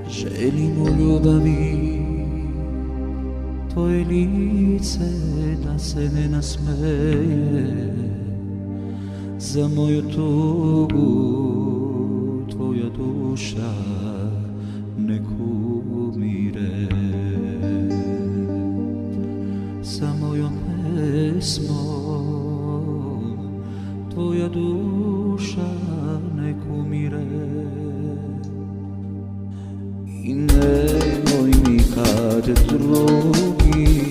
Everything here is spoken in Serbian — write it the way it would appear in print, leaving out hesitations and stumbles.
Želim u ljubavi tvoje lice da se ne nasmeje, za moju tugu tvoja duša nek umire. Sa mojom pesmom tvoja duša nek umire. I nemoj nikad drugi